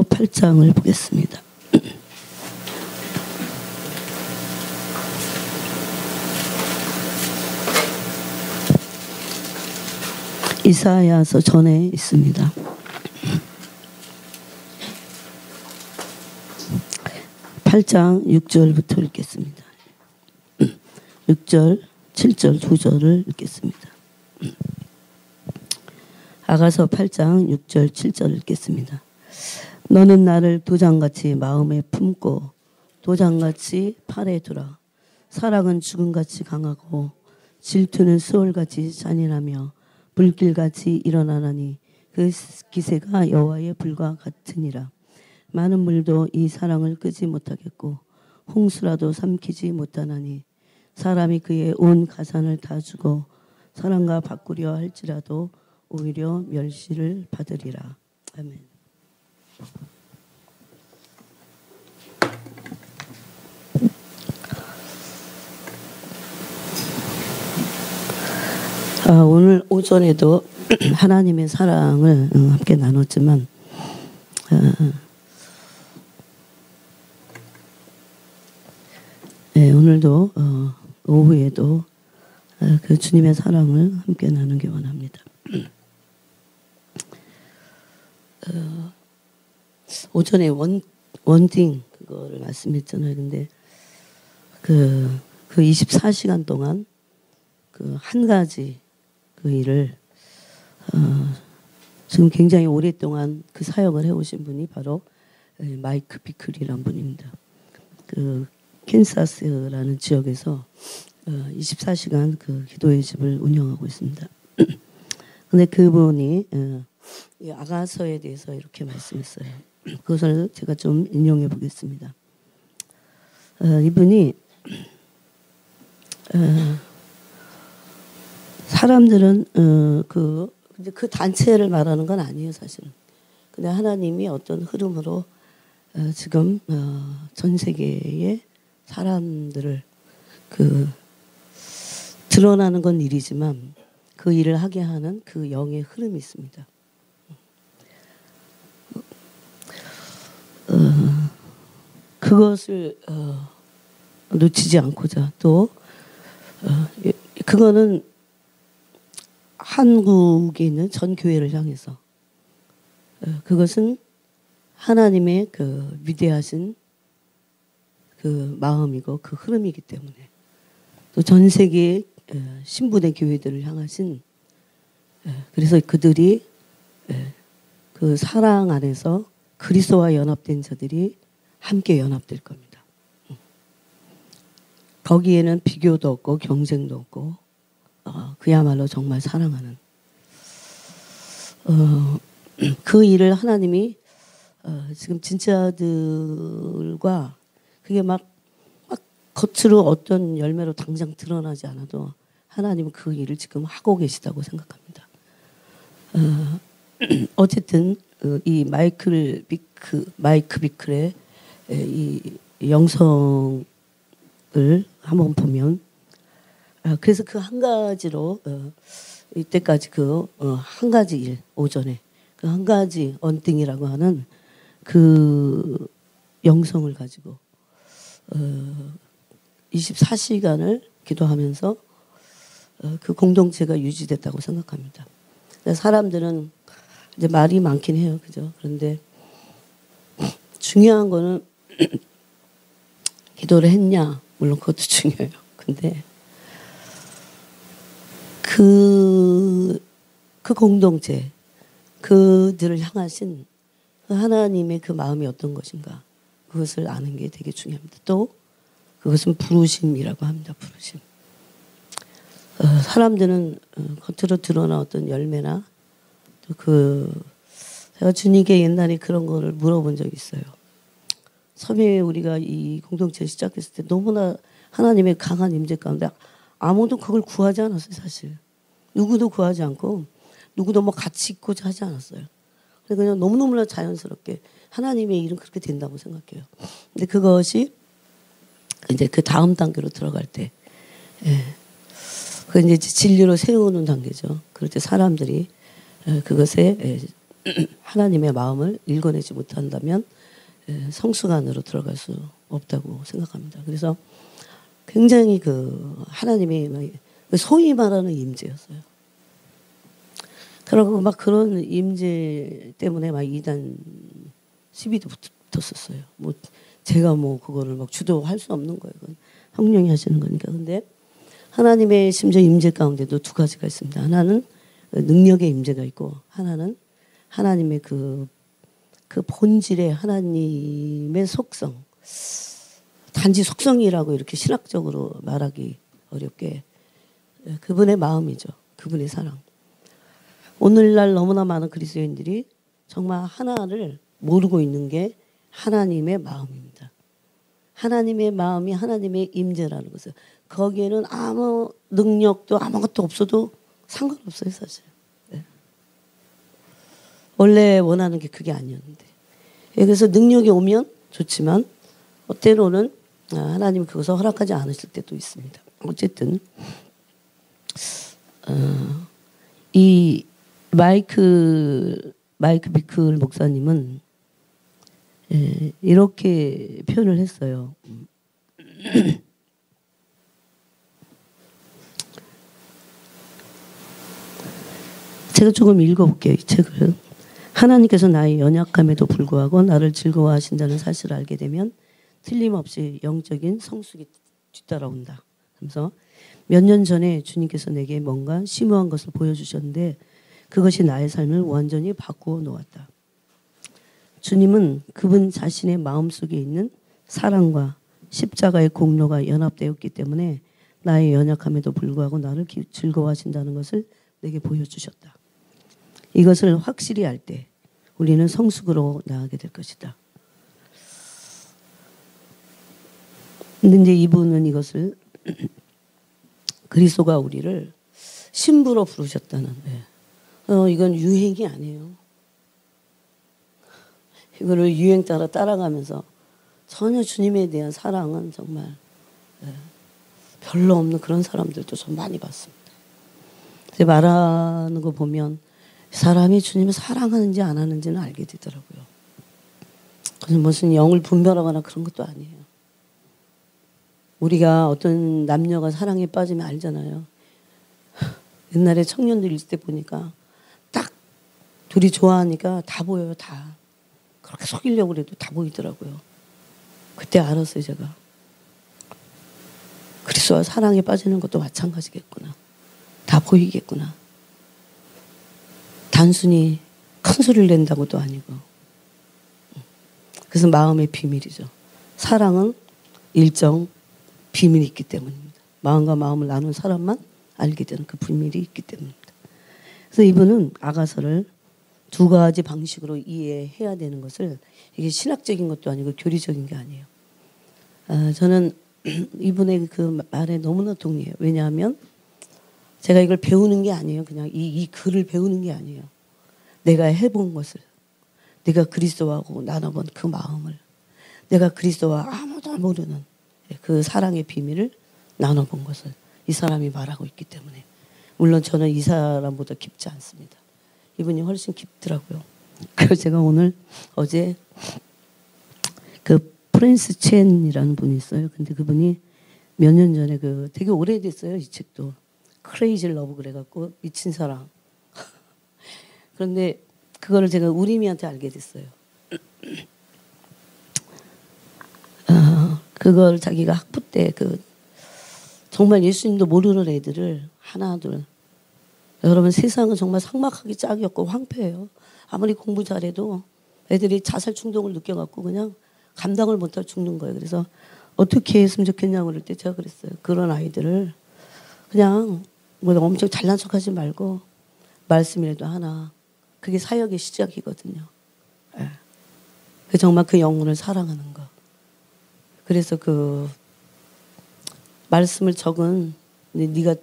8장을 보겠습니다. 이사야서 전에 있습니다. 8장 6절부터 읽겠습니다. 6절, 7절, 2절을 읽겠습니다. 아가서 8장 6절, 7절 읽겠습니다. 너는 나를 도장같이 마음에 품고 도장같이 팔에 두라. 사랑은 죽음같이 강하고 질투는 수월같이 잔인하며 불길같이 일어나나니 그 기세가 여호와의 불과 같으니라. 많은 물도 이 사랑을 끄지 못하겠고 홍수라도 삼키지 못하나니 사람이 그의 온 가산을 다 주고 사랑과 바꾸려 할지라도 오히려 멸시를 받으리라. 아멘. 오늘 오전에도 하나님의 사랑을 함께 나눴지만 오늘도 오후에도 그 주님의 사랑을 함께 나누기 원합니다. 오전에 원딩 그거를 말씀했잖아요. 근데 그 24시간 동안 그 한 가지 그 일을 지금 굉장히 오랫동안 그 사역을 해오신 분이 바로 마이크 비클이라는 분입니다. 그 캔사스라는 지역에서 24시간 그 기도의 집을 운영하고 있습니다. 근데 그분이 이 아가서에 대해서 이렇게 말씀했어요. 그것을 제가 좀 인용해 보겠습니다. 이분이 사람들은 그 단체를 말하는 건 아니에요, 사실은. 근데 하나님이 어떤 흐름으로 지금 전 세계의 사람들을 그 드러나는 건 일이지만 그 일을 하게 하는 그 영의 흐름이 있습니다. 그것을 놓치지 않고자 또 그거는 한국에 있는 전 교회를 향해서 그것은 하나님의 그 위대하신 그 마음이고 그 흐름이기 때문에 또 전 세계의 신부된 교회들을 향하신 그래서 그들이 그 사랑 안에서 그리스도와 연합된 자들이 함께 연합될 겁니다. 거기에는 비교도 없고 경쟁도 없고 그야말로 정말 사랑하는 그 일을 하나님이 지금 진짜들과 그게 막 겉으로 어떤 열매로 당장 드러나지 않아도 하나님은 그 일을 지금 하고 계시다고 생각합니다. 어쨌든 이 마이크 비클의 이 영성을 한번 보면 그래서 그 한 가지로 이때까지 그 한 가지 일 오전에 그 한 가지 언띵이라고 하는 그 영성을 가지고 24시간을 기도하면서 그 공동체가 유지됐다고 생각합니다. 사람들은 이제 말이 많긴 해요, 그죠? 그런데 중요한 거는 기도를 했냐, 물론 그것도 중요해요. 근데 그 공동체, 그들을 향하신 그 하나님의 그 마음이 어떤 것인가, 그것을 아는 게 되게 중요합니다. 또 그것은 부르심이라고 합니다. 부르심. 사람들은 겉으로 드러나 어떤 열매나 또 제가 주님께 옛날에 그런 거를 물어본 적이 있어요. 처음에 우리가 이 공동체 시작했을 때 너무나 하나님의 강한 임재 가운데 아무도 그걸 구하지 않았어요, 사실. 누구도 구하지 않고 누구도 뭐 같이 있고자 하지 않았어요. 그냥 너무너무나 자연스럽게 하나님의 일은 그렇게 된다고 생각해요. 근데 그것이 이제 그 다음 단계로 들어갈 때, 그 이제 진리로 세우는 단계죠. 그럴 때 사람들이 그것에 하나님의 마음을 읽어내지 못한다면 성숙 안으로 들어갈 수 없다고 생각합니다. 그래서 굉장히 그 하나님의 소위 말하는 임재였어요. 그러고 막 그런 임재 때문에 막 이단 시비도 붙었었어요. 뭐 제가 뭐 그거를 막 주도할 수 없는 거예요. 그건 성령이 하시는 거니까. 근데 하나님의 심지어 임재 가운데도 두 가지가 있습니다. 하나는 능력의 임재가 있고 하나는 하나님의 그 본질의 하나님의 속성. 단지 속성이라고 이렇게 신학적으로 말하기 어렵게 그분의 마음이죠. 그분의 사랑. 오늘날 너무나 많은 그리스도인들이 정말 하나를 모르고 있는 게 하나님의 마음입니다. 하나님의 마음이 하나님의 임재라는 것을. 거기에는 아무 능력도 아무것도 없어도 상관없어요, 사실. 네. 원래 원하는 게 그게 아니었는데. 그래서 능력이 오면 좋지만 때로는 하나님 그것을 허락하지 않으실 때도 있습니다. 어쨌든 이 마이크 비클 목사님은 이렇게 표현을 했어요. 제가 조금 읽어볼게요. 이 책을. 하나님께서 나의 연약함에도 불구하고 나를 즐거워하신다는 사실을 알게 되면 틀림없이 영적인 성숙이 뒤따라온다. 그래서 몇 년 전에 주님께서 내게 뭔가 심오한 것을 보여주셨는데 그것이 나의 삶을 완전히 바꾸어 놓았다. 주님은 그분 자신의 마음속에 있는 사랑과 십자가의 공로가 연합되었기 때문에 나의 연약함에도 불구하고 나를 즐거워하신다는 것을 내게 보여주셨다. 이것을 확실히 알 때 우리는 성숙으로 나아가게 될 것이다. 근데 이제 이분은 이것을 그리스도가 우리를 신부로 부르셨다는 이건 유행이 아니에요. 이거를 유행 따라 따라가면서 전혀 주님에 대한 사랑은 정말 별로 없는 그런 사람들도 좀 많이 봤습니다. 말하는 거 보면 사람이 주님을 사랑하는지 안 하는지는 알게 되더라고요. 그래서 무슨 영을 분별하거나 그런 것도 아니에요. 우리가 어떤 남녀가 사랑에 빠지면 알잖아요. 옛날에 청년들 있을 때 보니까 딱 둘이 좋아하니까 다 보여요. 다. 그렇게 속이려고 해도 다 보이더라고요. 그때 알았어요. 제가. 그리스도와 사랑에 빠지는 것도 마찬가지겠구나. 다 보이겠구나. 단순히 큰 소리를 낸다고도 아니고. 그래서 마음의 비밀이죠. 사랑은 일정 비밀이 있기 때문입니다. 마음과 마음을 나눈 사람만 알게 되는 그 비밀이 있기 때문입니다. 그래서 이분은 아가서를 두 가지 방식으로 이해해야 되는 것을 이게 신학적인 것도 아니고 교리적인 게 아니에요. 저는 이분의 그 말에 너무나 동의해요. 왜냐하면 제가 이걸 배우는 게 아니에요. 그냥 이 글을 배우는 게 아니에요. 내가 해본 것을, 내가 그리스도하고 나눠본 그 마음을, 내가 그리스도와 아무도 모르는 그 사랑의 비밀을 나눠본 것을 이 사람이 말하고 있기 때문에 물론 저는 이 사람보다 깊지 않습니다. 이분이 훨씬 깊더라고요. 그래서 제가 어제 그 프랜스 첸이라는 분이 있어요. 근데 그분이 몇 년 전에 되게 오래됐어요. 이 책도. 크레이지 러브 그래갖고 미친 사랑. 그런데 그거를 제가 우리미한테 알게 됐어요. 그걸 자기가 학부 때 정말 예수님도 모르는 애들을 하나 둘. 여러분 세상은 정말 삭막하기 짝이었고 황폐해요. 아무리 공부 잘해도 애들이 자살 충동을 느껴갖고 그냥 감당을 못하고 죽는 거예요. 그래서 어떻게 했으면 좋겠냐고 그럴 때 제가 그랬어요. 그런 아이들을 그냥 뭐 엄청 잘난 척하지 말고 말씀이라도 하나. 그게 사역의 시작이거든요. 정말 그 영혼을 사랑하는 거. 그래서 말씀을 적은 네가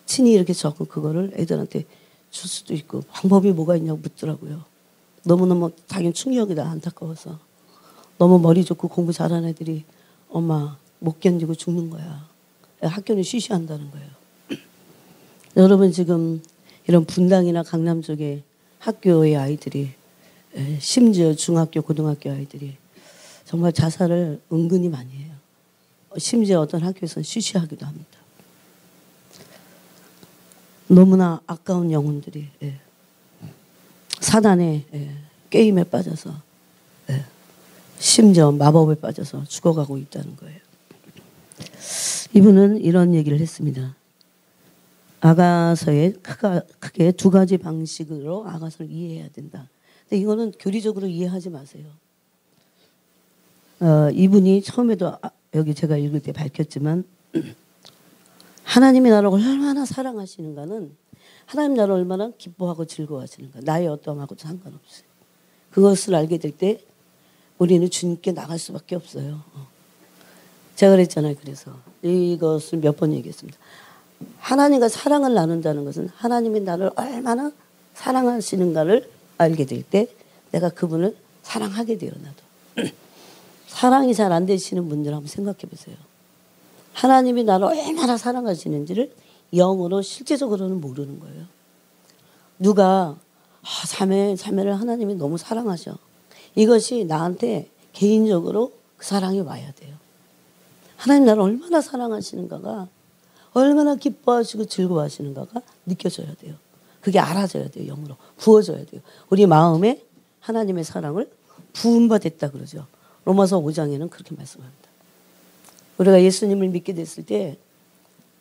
친히 이렇게 적은 그거를 애들한테 줄 수도 있고 방법이 뭐가 있냐고 묻더라고요. 너무너무 당연히 충격이다. 안타까워서. 너무 머리 좋고 공부 잘하는 애들이 엄마 못 견디고 죽는 거야. 학교는 쉬쉬한다는 거예요. 여러분 지금 이런 분당이나 강남 쪽에 학교의 아이들이, 심지어 중학교, 고등학교 아이들이 정말 자살을 은근히 많이 해요. 심지어 어떤 학교에서는 쉬쉬하기도 합니다. 너무나 아까운 영혼들이 사단의 게임에 빠져서 심지어 마법에 빠져서 죽어가고 있다는 거예요. 이분은 이런 얘기를 했습니다. 아가서에 크게 두 가지 방식으로 아가서를 이해해야 된다. 근데 이거는 교리적으로 이해하지 마세요. 이분이 처음에도 여기 제가 읽을 때 밝혔지만 하나님이 나를 얼마나 사랑하시는가는 하나님 나를 얼마나 기뻐하고 즐거워하시는가. 나의 어떠함하고 상관없어요. 그것을 알게 될 때 우리는 주님께 나갈 수밖에 없어요. 제가 그랬잖아요. 그래서 이것을 몇 번 얘기했습니다. 하나님과 사랑을 나눈다는 것은 하나님이 나를 얼마나 사랑하시는가를 알게 될 때 내가 그분을 사랑하게 돼요. 나도. 사랑이 잘 안 되시는 분들 한번 생각해 보세요. 하나님이 나를 얼마나 사랑하시는지를 영으로 실제적으로는 모르는 거예요. 누가 자매를 하나님이 너무 사랑하셔. 이것이 나한테 개인적으로 그 사랑이 와야 돼요. 하나님 나를 얼마나 사랑하시는가가, 얼마나 기뻐하시고 즐거워하시는가가 느껴져야 돼요. 그게 알아져야 돼요. 영으로 부어져야 돼요. 우리 마음에 하나님의 사랑을 부음받았다 그러죠. 로마서 5장에는 그렇게 말씀합니다. 우리가 예수님을 믿게 됐을 때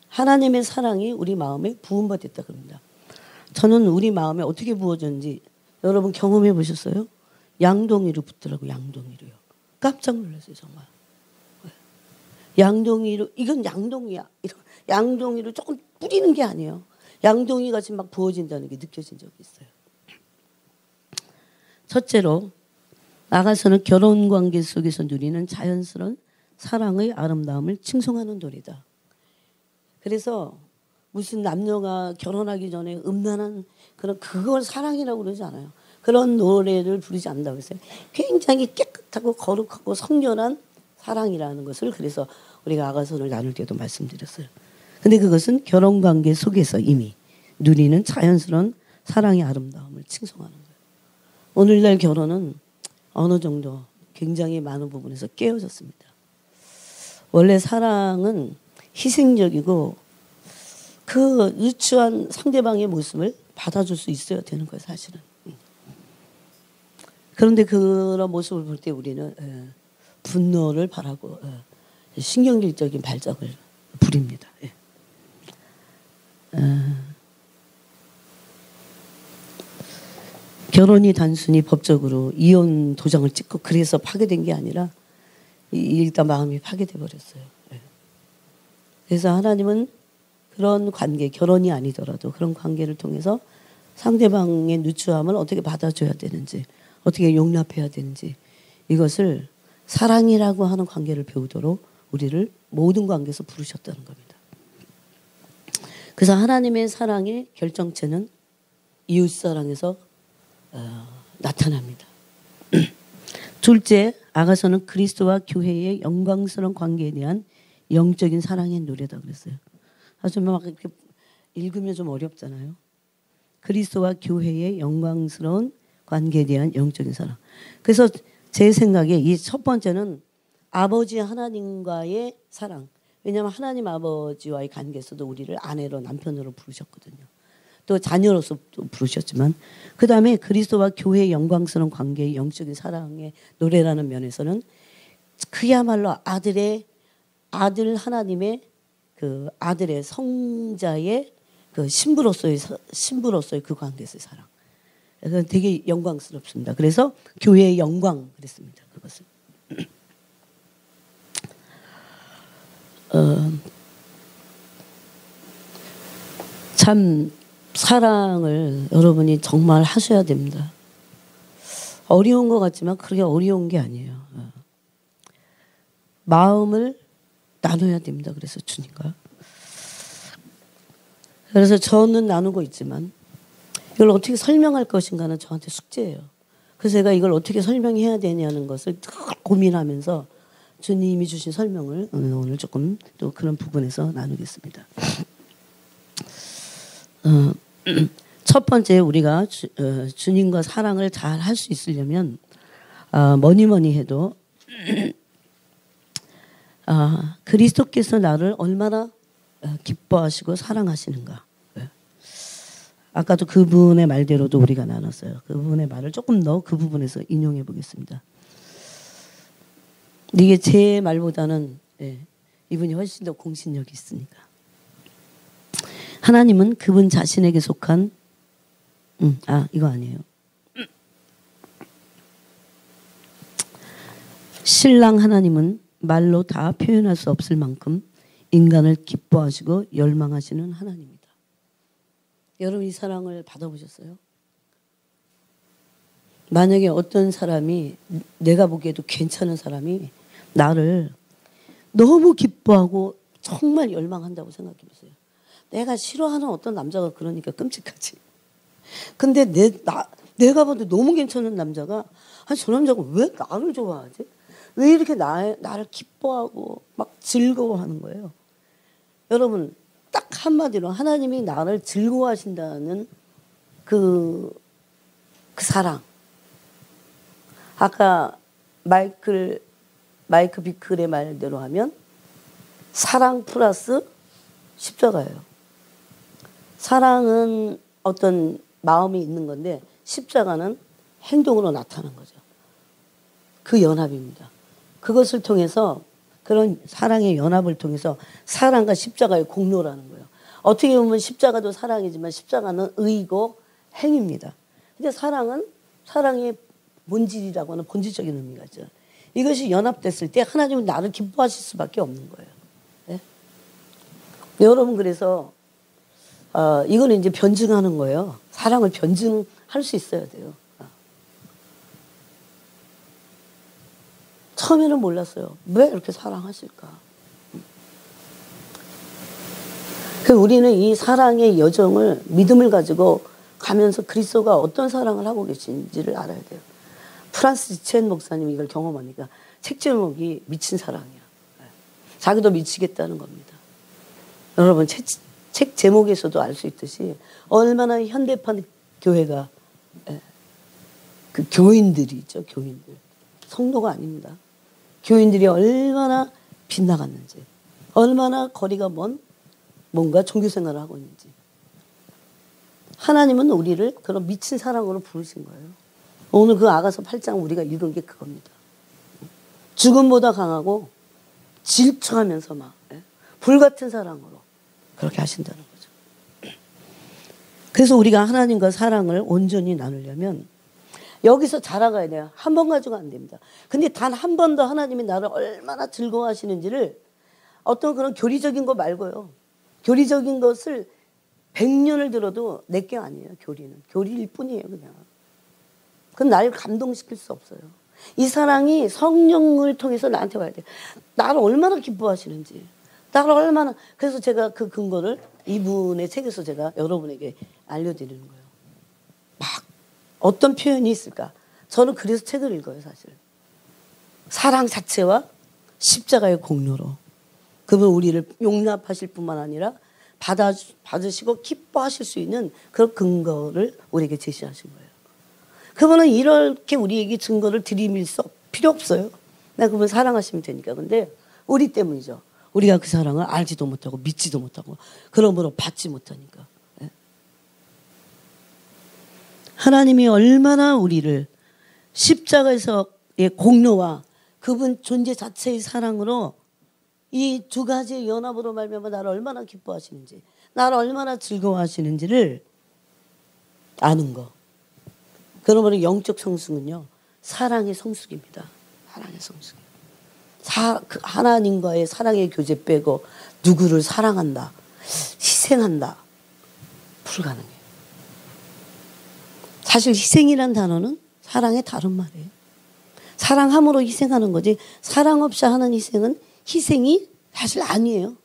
하나님의 사랑이 우리 마음에 부음받았다 그럽니다. 저는 우리 마음에 어떻게 부어졌는지 여러분 경험해 보셨어요? 양동이로 붙더라고요. 양동이로요. 깜짝 놀랐어요. 정말. 양동이로, 이건 양동이야. 양동이로 조금 뿌리는 게 아니에요. 양동이 같이 막 부어진다는 게 느껴진 적이 있어요. 첫째로 나가서는 결혼관계 속에서 누리는 자연스러운 사랑의 아름다움을 칭송하는 노래다. 그래서 무슨 남녀가 결혼하기 전에 음란한 그걸 사랑이라고 그러지 않아요. 그런 노래를 부르지 않는다고 했어요. 굉장히 깨끗하고 거룩하고 성결한 사랑이라는 것을 그래서 우리가 아가서를 나눌 때도 말씀드렸어요. 근데 그것은 결혼관계 속에서 이미 누리는 자연스러운 사랑의 아름다움을 칭송하는 거예요. 오늘날 결혼은 어느 정도 굉장히 많은 부분에서 깨어졌습니다. 원래 사랑은 희생적이고 그 누추한 상대방의 모습을 받아줄 수 있어야 되는 거예요. 사실은. 그런데 그런 모습을 볼 때 우리는 분노를 바라고 신경질적인 발작을 부립니다. 결혼이 단순히 법적으로 이혼 도장을 찍고 그래서 파괴된 게 아니라 일단 마음이 파괴돼 버렸어요. 그래서 하나님은 그런 관계, 결혼이 아니더라도 그런 관계를 통해서 상대방의 누추함을 어떻게 받아줘야 되는지, 어떻게 용납해야 되는지, 이것을 사랑이라고 하는 관계를 배우도록 우리를 모든 관계에서 부르셨다는 겁니다. 그래서 하나님의 사랑의 결정체는 이웃사랑에서 나타납니다. 둘째, 아가서는 그리스도와 교회의 영광스러운 관계에 대한 영적인 사랑의 노래다 그랬어요. 아주 막 이렇게 읽으면 좀 어렵잖아요. 그리스도와 교회의 영광스러운 관계에 대한 영적인 사랑. 그래서 제 생각에 이 첫 번째는 아버지 하나님과의 사랑. 왜냐하면 하나님 아버지와의 관계에서도 우리를 아내로 남편으로 부르셨거든요. 또 자녀로서 또 부르셨지만 그 다음에 그리스도와 교회의 영광스러운 관계의 영적인 사랑의 노래라는 면에서는 그야말로 아들 하나님의 그 아들의 성자의 그 신부로서의 그 관계에서의 사랑. 그래서 되게 영광스럽습니다. 그래서 교회의 영광 그랬습니다. 그것을. 참 사랑을 여러분이 정말 하셔야 됩니다. 어려운 것 같지만 그렇게 어려운 게 아니에요. 마음을 나눠야 됩니다. 그래서 주님과. 그래서 저는 나누고 있지만 이걸 어떻게 설명할 것인가는 저한테 숙제예요. 그래서 제가 이걸 어떻게 설명해야 되냐는 것을 고민하면서 주님이 주신 설명을 오늘 조금 또 그런 부분에서 나누겠습니다. 첫 번째 우리가 주님과 사랑을 잘 할 수 있으려면 뭐니 해도 그리스도께서 나를 얼마나 기뻐하시고 사랑하시는가. 아까도 그분의 말대로도 우리가 나눴어요. 그분의 말을 조금 더 그 부분에서 인용해 보겠습니다. 이게 제 말보다는 이분이 훨씬 더 공신력이 있으니까. 하나님은 그분 자신에게 속한 이거 아니에요. 신랑 하나님은 말로 다 표현할 수 없을 만큼 인간을 기뻐하시고 열망하시는 하나님입니다. 여러분 이 사랑을 받아보셨어요? 만약에 어떤 사람이 내가 보기에도 괜찮은 사람이 나를 너무 기뻐하고 정말 열망한다고 생각해 보세요. 내가 싫어하는 어떤 남자가 그러니까 끔찍하지. 근데 내가 봐도 너무 괜찮은 남자가 저 남자가 왜 나를 좋아하지? 왜 이렇게 나를 기뻐하고 막 즐거워하는 거예요? 여러분 딱 한마디로 하나님이 나를 즐거워하신다는 그 사랑. 아까 마이크 비클의 말대로 하면 사랑 플러스 십자가예요. 사랑은 어떤 마음이 있는 건데 십자가는 행동으로 나타나는 거죠. 그 연합입니다. 그것을 통해서 그런 사랑의 연합을 통해서 사랑과 십자가의 공로라는 거예요. 어떻게 보면 십자가도 사랑이지만 십자가는 의고 행입니다. 근데 사랑은 사랑의 본질이라고 하는 본질적인 의미가 있죠. 이것이 연합됐을 때 하나님은 나를 기뻐하실 수밖에 없는 거예요. 네? 여러분 그래서 이거는 이제 변증하는 거예요. 사랑을 변증할 수 있어야 돼요. 처음에는 몰랐어요. 왜 이렇게 사랑하실까? 우리는 이 사랑의 여정을 믿음을 가지고 가면서 그리스도가 어떤 사랑을 하고 계신지를 알아야 돼요. 프란스 지첸 목사님이 이걸 경험하니까 책 제목이 미친 사랑이야. 자기도 미치겠다는 겁니다. 여러분 책 제목에서도 알 수 있듯이 얼마나 현대판 교회가 그 교인들이 있죠. 교인들. 성도가 아닙니다. 교인들이 얼마나 빗나갔는지, 얼마나 거리가 먼 뭔가 종교 생활을 하고 있는지. 하나님은 우리를 그런 미친 사랑으로 부르신 거예요. 오늘 그 아가서 8장 우리가 읽은 게 그겁니다. 죽음보다 강하고 질투하면서 막 불같은 사랑으로 그렇게 하신다는 거죠. 그래서 우리가 하나님과 사랑을 온전히 나누려면 여기서 자라가야 돼요. 한 번 가지고 안 됩니다. 근데 단 한 번 더 하나님이 나를 얼마나 즐거워하시는지를 어떤 그런 교리적인 거 말고요. 교리적인 것을 100년을 들어도 내게 아니에요. 교리일 뿐이에요. 그냥. 그건 나를 감동시킬 수 없어요. 이 사랑이 성령을 통해서 나한테 와야 돼요. 나를 얼마나 기뻐하시는지. 나를 얼마나. 그래서 제가 그 근거를 이분의 책에서 제가 여러분에게 알려드리는 거예요. 막 어떤 표현이 있을까? 저는 그래서 책을 읽어요, 사실. 사랑 자체와 십자가의 공로로. 그분 우리를 용납하실 뿐만 아니라 받으시고 기뻐하실 수 있는 그런 근거를 우리에게 제시하신 거예요. 그분은 이렇게 우리에게 증거를 들이밀 필요 없어요. 내가 그분 사랑하시면 되니까. 근데 우리 때문이죠. 우리가 그 사랑을 알지도 못하고 믿지도 못하고 그러므로 받지 못하니까. 하나님이 얼마나 우리를 십자가에서의 공로와 그분 존재 자체의 사랑으로 이 두 가지의 연합으로 말미암아 나를 얼마나 기뻐하시는지, 나를 얼마나 즐거워하시는지를 아는 거. 그러므로 영적 성숙은요, 사랑의 성숙입니다. 사랑의 성숙. 하나님과의 사랑의 교제 빼고 누구를 사랑한다, 희생한다, 불가능해요. 사실 희생이란 단어는 사랑의 다른 말이에요. 사랑함으로 희생하는 거지 사랑 없이 하는 희생이 사실 아니에요.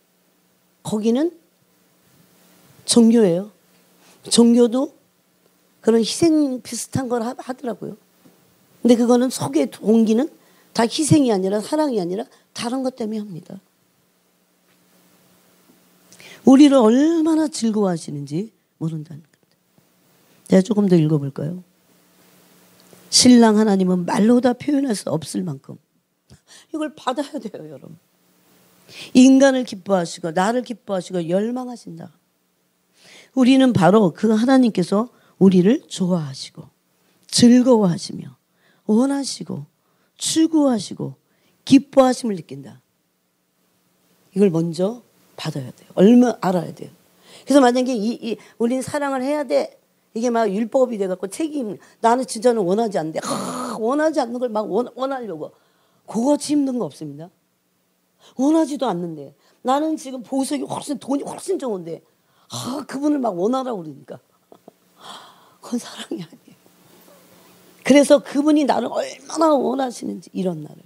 거기는 종교예요. 종교도 그런 희생 비슷한 걸 하더라고요. 근데 그거는 속의 동기는 다 희생이 아니라 사랑이 아니라 다른 것 때문에 합니다. 우리를 얼마나 즐거워하시는지 모른다는 겁니다. 제가 조금 더 읽어볼까요? 신랑 하나님은 말로 다 표현할 수 없을 만큼 이걸 받아야 돼요, 여러분. 인간을 기뻐하시고 나를 기뻐하시고 열망하신다. 우리는 바로 그 하나님께서 우리를 좋아하시고 즐거워하시며 원하시고 추구하시고 기뻐하심을 느낀다. 이걸 먼저 받아야 돼요. 알아야 돼요. 그래서 만약에 우리는 사랑을 해야 돼. 이게 막 율법이 돼갖고 책임. 나는 진짜는 원하지 않는데 원하지 않는 걸 막 원하려고. 그것이 힘든 거 없습니다. 원하지도 않는데 나는 지금 보석이 돈이 훨씬 좋은데 그분을 막 원하라고 그러니까 그건 사랑이 아니에요. 그래서 그분이 나를 얼마나 원하시는지, 이런 나를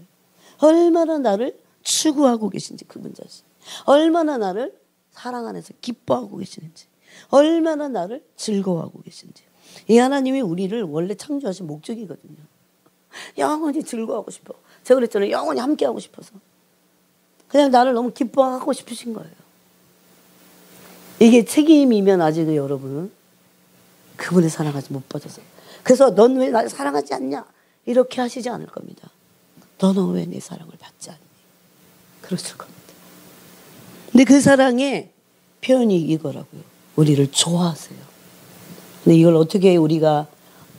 얼마나 나를 추구하고 계신지, 그분 자신 얼마나 나를 사랑 안에서 기뻐하고 계시는지, 얼마나 나를 즐거워하고 계신지. 이 하나님이 우리를 원래 창조하신 목적이거든요. 영원히 즐거워하고 싶어. 제가 그랬잖아요. 영원히 함께하고 싶어서. 그냥 나를 너무 기뻐하고 싶으신 거예요. 이게 책임이면 아직 여러분은 그분의 사랑 아직 못 받았어요. 그래서 넌 왜 날 사랑하지 않냐? 이렇게 하시지 않을 겁니다. 너는 왜 내 사랑을 받지 않니? 그러실 겁니다. 근데 그 사랑의 표현이 이거라고요. 우리를 좋아하세요. 근데 이걸 우리가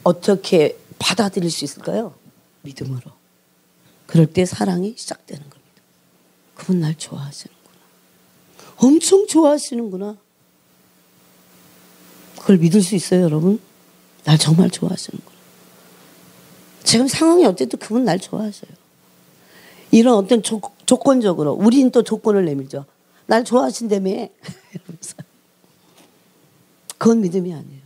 어떻게 받아들일 수 있을까요? 믿음으로. 그럴 때 사랑이 시작되는 겁니다. 그분 날 좋아하시는구나. 엄청 좋아하시는구나. 그걸 믿을 수 있어요, 여러분? 날 정말 좋아하시는구나. 지금 상황이 어쨌든 그분 날 좋아하셔요. 이런 어떤 조건적으로, 우린 또 조건을 내밀죠. 날 좋아하신다며. 이러면서. 그건 믿음이 아니에요.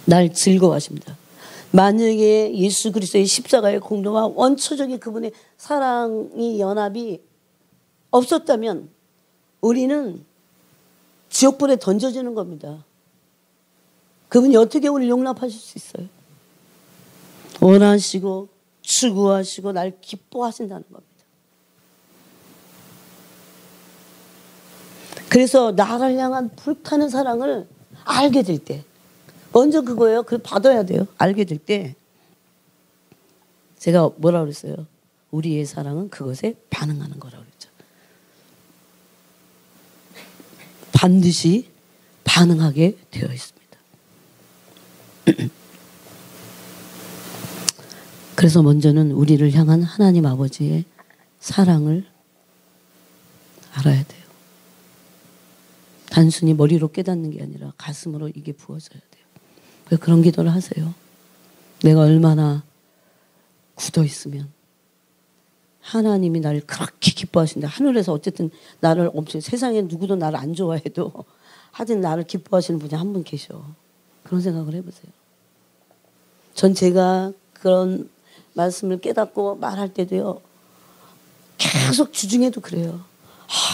날 즐거워하십니다. 만약에 예수 그리스도의 십자가의 공로와 원초적인 그분의 사랑이 연합이 없었다면 우리는 지옥불에 던져지는 겁니다. 그분이 어떻게 우리를 용납하실 수 있어요? 원하시고 추구하시고 날 기뻐하신다는 겁니다. 그래서 나를 향한 불타는 사랑을 알게 될 때, 먼저 그거예요. 그걸 받아야 돼요. 알게 될 때 제가 뭐라 그랬어요? 우리의 사랑은 그것에 반응하는 거라고 그랬죠. 반드시 반응하게 되어 있습니다. 그래서 먼저는 우리를 향한 하나님 아버지의 사랑을 알아야 돼요. 단순히 머리로 깨닫는 게 아니라 가슴으로 이게 부어져야 돼요. 왜 그런 기도를 하세요? 내가 얼마나 굳어 있으면 하나님이 나를 그렇게 기뻐하신다. 하늘에서 어쨌든 나를 없이 세상에 누구도 나를 안 좋아해도 하여튼 나를 기뻐하시는 분이 한 분 계셔. 그런 생각을 해보세요. 전 제가 그런 말씀을 깨닫고 말할 때도요. 계속 주중에도 그래요.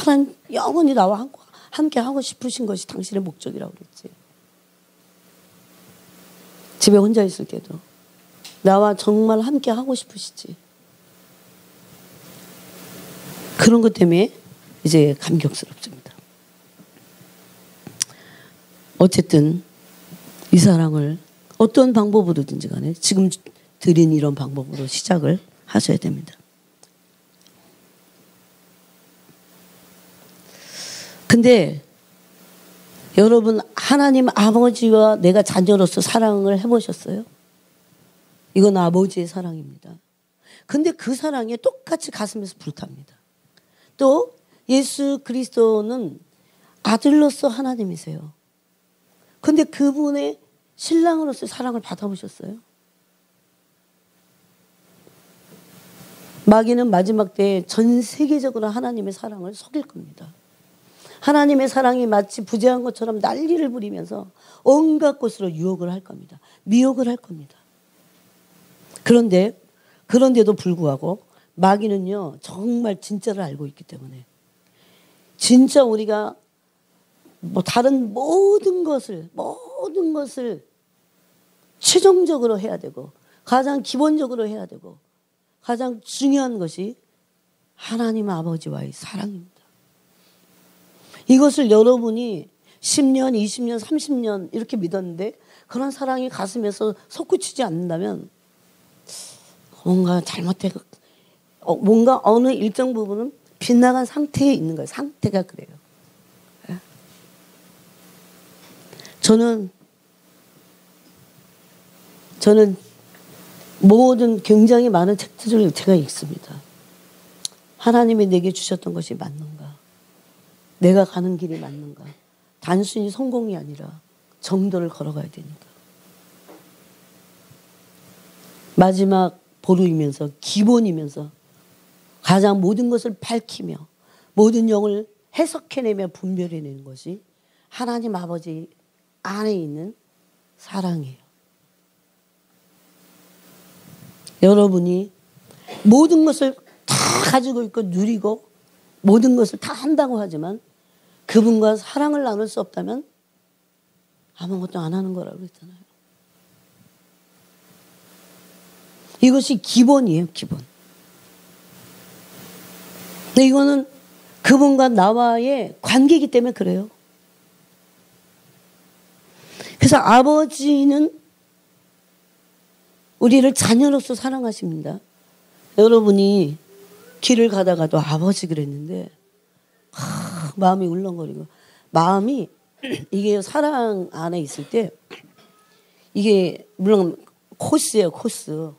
난 영원히 나와 함께 하고 싶으신 것이 당신의 목적이라고 그랬지. 집에 혼자 있을 때도 나와 정말 함께 하고 싶으시지. 그런 것 때문에 이제 감격스럽습니다. 어쨌든 이 사랑을 어떤 방법으로든지 간에 지금 드린 이런 방법으로 시작을 하셔야 됩니다. 근데 여러분, 하나님 아버지와 내가 자녀로서 사랑을 해보셨어요? 이건 아버지의 사랑입니다. 근데 그 사랑에 똑같이 가슴에서 불탑니다. 또 예수 그리스도는 아들로서 하나님이세요. 근데 그분의 신랑으로서 사랑을 받아보셨어요? 마귀는 마지막 때에 전 세계적으로 하나님의 사랑을 속일 겁니다. 하나님의 사랑이 마치 부재한 것처럼 난리를 부리면서 온갖 곳으로 유혹을 할 겁니다. 미혹을 할 겁니다. 그런데도 불구하고 마귀는요, 정말 진짜를 알고 있기 때문에 진짜 우리가 다른 모든 것을 최종적으로 해야 되고 가장 기본적으로 해야 되고 가장 중요한 것이 하나님 아버지와의 사랑입니다. 이것을 여러분이 10년, 20년, 30년 이렇게 믿었는데 그런 사랑이 가슴에서 솟구치지 않는다면 뭔가 잘못되고 뭔가 어느 일정 부분은 빗나간 상태에 있는 거예요. 상태가 그래요. 예? 저는 모든 굉장히 많은 책들을 제가 읽습니다. 하나님이 내게 주셨던 것이 맞는가? 내가 가는 길이 맞는가? 단순히 성공이 아니라 정도를 걸어가야 되니까. 마지막 보루이면서 기본이면서 가장 모든 것을 밝히며 모든 영을 해석해내며 분별해내는 것이 하나님 아버지 안에 있는 사랑이에요. 여러분이 모든 것을 다 가지고 있고 누리고 모든 것을 다 한다고 하지만 그분과 사랑을 나눌 수 없다면 아무것도 안 하는 거라고 그랬잖아요. 이것이 기본이에요, 기본. 근데 이거는 그분과 나와의 관계이기 때문에 그래요. 그래서 아버지는 우리를 자녀로서 사랑하십니다. 여러분이 길을 가다가도 아버지 그랬는데 마음이 울렁거리고 마음이 이게 사랑 안에 있을 때 이게 물론 코스예요, 코스.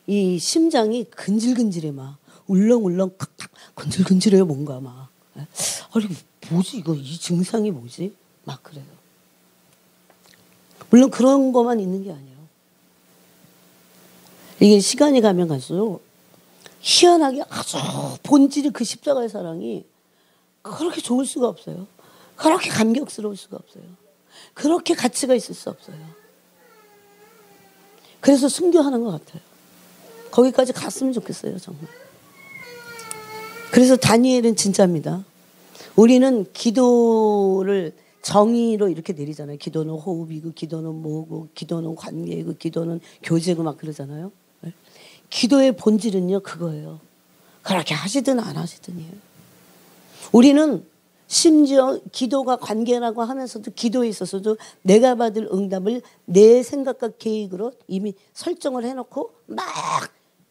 이 심장이 근질근질해 막 울렁울렁 칵칵 근질근질해요 뭔가 막. 아니 뭐지 이거 이 증상이 뭐지? 막 그래요. 물론 그런 것만 있는 게 아니에요. 이게 시간이 가면 갈수록 희한하게 아주 본질이 그 십자가의 사랑이 그렇게 좋을 수가 없어요. 그렇게 감격스러울 수가 없어요. 그렇게 가치가 있을 수 없어요. 그래서 순교하는 것 같아요. 거기까지 갔으면 좋겠어요, 정말. 그래서 다니엘은 진짜입니다. 우리는 기도를 정의로 이렇게 내리잖아요. 기도는 호흡이고, 기도는 뭐고, 기도는 관계이고, 기도는 교제고 막 그러잖아요. 기도의 본질은요, 그거예요. 그렇게 하시든 안 하시든이에요. 우리는 심지어 기도가 관계라고 하면서도 기도에 있어서도 내가 받을 응답을 내 생각과 계획으로 이미 설정을 해놓고 막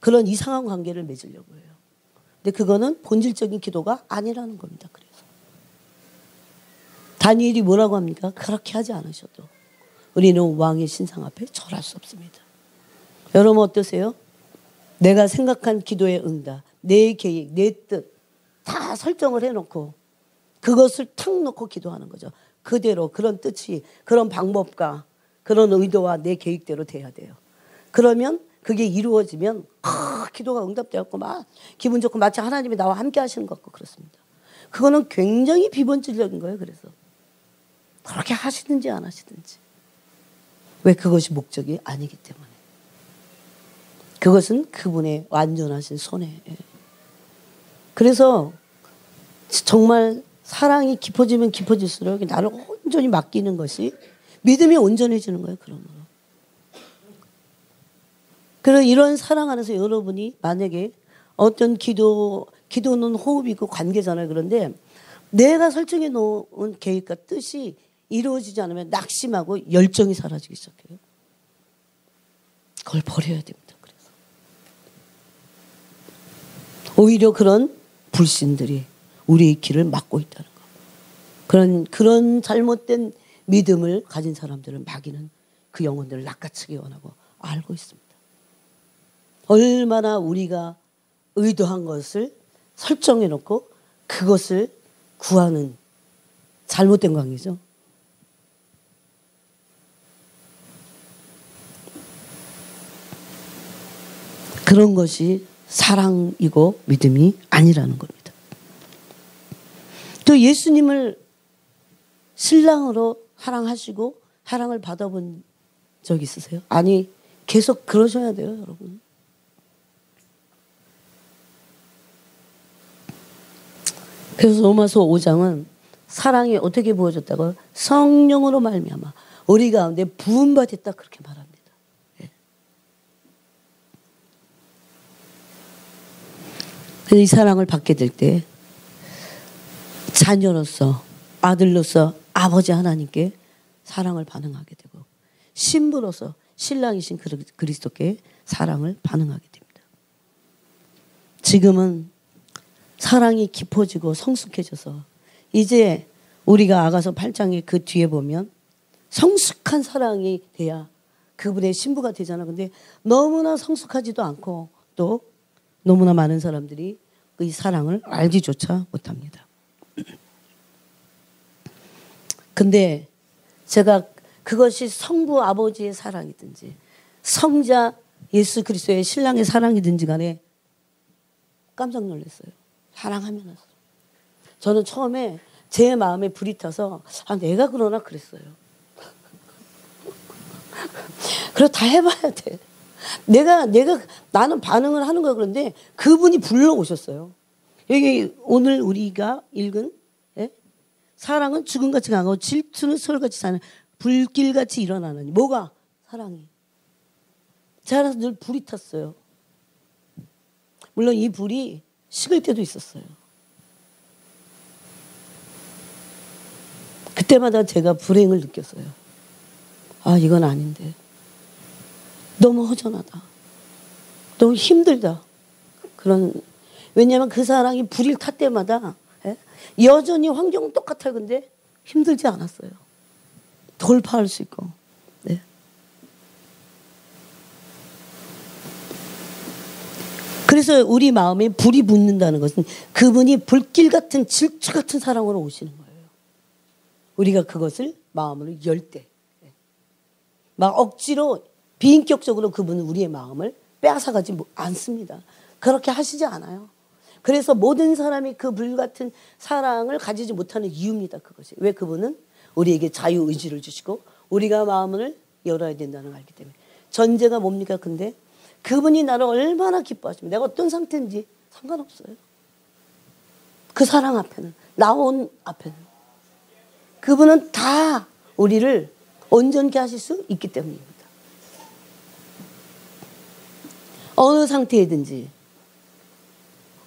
그런 이상한 관계를 맺으려고 해요. 근데 그거는 본질적인 기도가 아니라는 겁니다. 그래서 다니엘이 뭐라고 합니까? 그렇게 하지 않으셔도 우리는 왕의 신상 앞에 절할 수 없습니다. 여러분 어떠세요? 내가 생각한 기도의 응답, 내 계획, 내 뜻 다 설정을 해놓고 그것을 탁 놓고 기도하는 거죠. 그대로 그런 뜻이 그런 방법과 그런 의도와 내 계획대로 돼야 돼요. 그러면 그게 이루어지면 기도가 응답되었고 막 기분 좋고 마치 하나님이 나와 함께 하시는 것 같고 그렇습니다. 그거는 굉장히 비본질적인 거예요. 그래서 그렇게 하시든지 안 하시든지. 왜? 그것이 목적이 아니기 때문에. 그것은 그분의 완전하신 손에. 그래서 정말 사랑이 깊어지면 깊어질수록 나를 온전히 맡기는 것이 믿음이 온전해지는 거예요. 그러므로. 그래서 이런 사랑 안에서 여러분이 만약에 어떤 기도는 호흡이고 관계잖아요. 그런데 내가 설정해 놓은 계획과 뜻이 이루어지지 않으면 낙심하고 열정이 사라지기 시작해요. 그걸 버려야 됩니다. 그래서 오히려 그런 불신들이 우리의 길을 막고 있다는 거. 그런 잘못된 믿음을 가진 사람들을 막이는 그 영혼들을 낚아채기 원하고 알고 있습니다. 얼마나 우리가 의도한 것을 설정해 놓고 그것을 구하는 잘못된 관계죠. 그런 것이 사랑이고 믿음이 아니라는 겁니다. 또 예수님을 신랑으로 사랑하시고 사랑을 받아본 적 있으세요? 아니, 계속 그러셔야 돼요, 여러분. 그래서 로마서 5장은 사랑이 어떻게 부어졌다고? 성령으로 말미암아 우리 가운데 부음받았다 그렇게 말합니다. 이 사랑을 받게 될 때 자녀로서 아들로서 아버지 하나님께 사랑을 반응하게 되고 신부로서 신랑이신 그리스도께 사랑을 반응하게 됩니다. 지금은 사랑이 깊어지고 성숙해져서 이제 우리가 아가서 8장의 그 뒤에 보면 성숙한 사랑이 돼야 그분의 신부가 되잖아. 근데 너무나 성숙하지도 않고 또 너무나 많은 사람들이 이 사랑을 알지조차 못합니다. 근데 제가 그것이 성부 아버지의 사랑이든지 성자 예수 그리스도의 신랑의 사랑이든지 간에 깜짝 놀랐어요. 사랑하면 저는 처음에 제 마음에 불이 타서 내가 그러나 그랬어요. 그래서 다 해봐야 돼. 나는 반응을 하는 거야. 그런데 그분이 불러오셨어요. 여기 오늘 우리가 읽은 사랑은 죽음같이 강하고 질투는 솔같이 사는 불길같이 일어나느니. 뭐가? 사랑이. 제 안에서 늘 불이 탔어요. 물론 이 불이 식을 때도 있었어요. 그때마다 제가 불행을 느꼈어요. 이건 아닌데. 너무 허전하다. 너무 힘들다. 왜냐하면 그 사랑이 불이 탔 때마다 여전히 환경은 똑같아요. 근데 힘들지 않았어요. 돌파할 수 있고. 네. 그래서 우리 마음에 불이 붙는다는 것은 그분이 불길 같은 질주 같은 사랑으로 오시는 거예요. 우리가 그것을 마음으로 열 때. 막 억지로 비인격적으로 그분은 우리의 마음을 빼앗아가지 않습니다. 그렇게 하시지 않아요. 그래서 모든 사람이 그 불같은 사랑을 가지지 못하는 이유입니다. 그것이. 왜? 그분은 우리에게 자유의지를 주시고 우리가 마음을 열어야 된다는 걸 알기 때문에. 전제가 뭡니까? 근데 그분이 나를 얼마나 기뻐하시면 내가 어떤 상태인지 상관없어요. 그 사랑 앞에는, 나온 앞에는. 그분은 다 우리를 온전케 하실 수 있기 때문입니다. 어느 상태이든지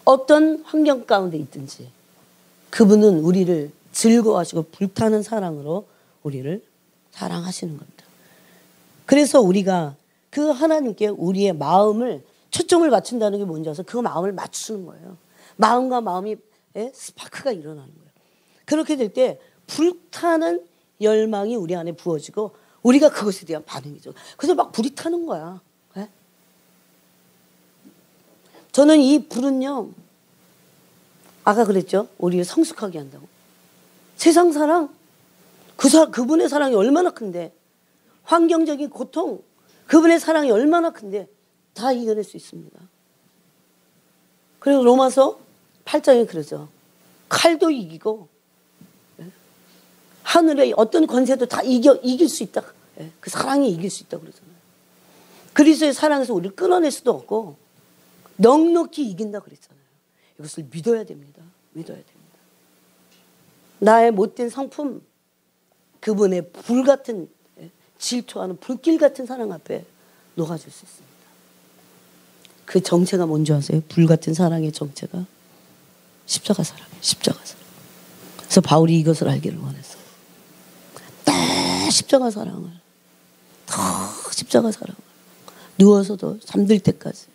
어떤 환경 가운데 있든지 그분은 우리를 즐거워하시고 불타는 사랑으로 우리를 사랑하시는 겁니다. 그래서 우리가 그 하나님께 우리의 마음을 초점을 맞춘다는 게 뭔지 알아서 그 마음을 맞추는 거예요. 마음과 마음이 스파크가 일어나는 거예요. 그렇게 될 때 불타는 열망이 우리 안에 부어지고 우리가 그것에 대한 반응이죠. 그래서 막 불이 타는 거야. 저는 이 불은요, 아까 그랬죠? 우리를 성숙하게 한다고. 세상 사랑, 그분의 사랑이 얼마나 큰데, 환경적인 고통, 그분의 사랑이 얼마나 큰데 다 이겨낼 수 있습니다. 그리고 로마서 8장에 그러죠. 칼도 이기고 하늘의 어떤 권세도 다 이길 수 있다. 그 사랑이 이길 수 있다고 그러잖아요. 그리스도의 사랑에서 우리를 끊어낼 수도 없고 넉넉히 이긴다 그랬잖아요. 이것을 믿어야 됩니다. 믿어야 됩니다. 나의 못된 성품, 그분의 불같은 질투하는 불길 같은 사랑 앞에 녹아줄 수 있습니다. 그 정체가 뭔지 아세요? 불같은 사랑의 정체가 십자가 사랑이에요. 십자가 사랑. 그래서 바울이 이것을 알기를 원했어요. 십자가 사랑을, 십자가 사랑을 누워서도 잠들 때까지.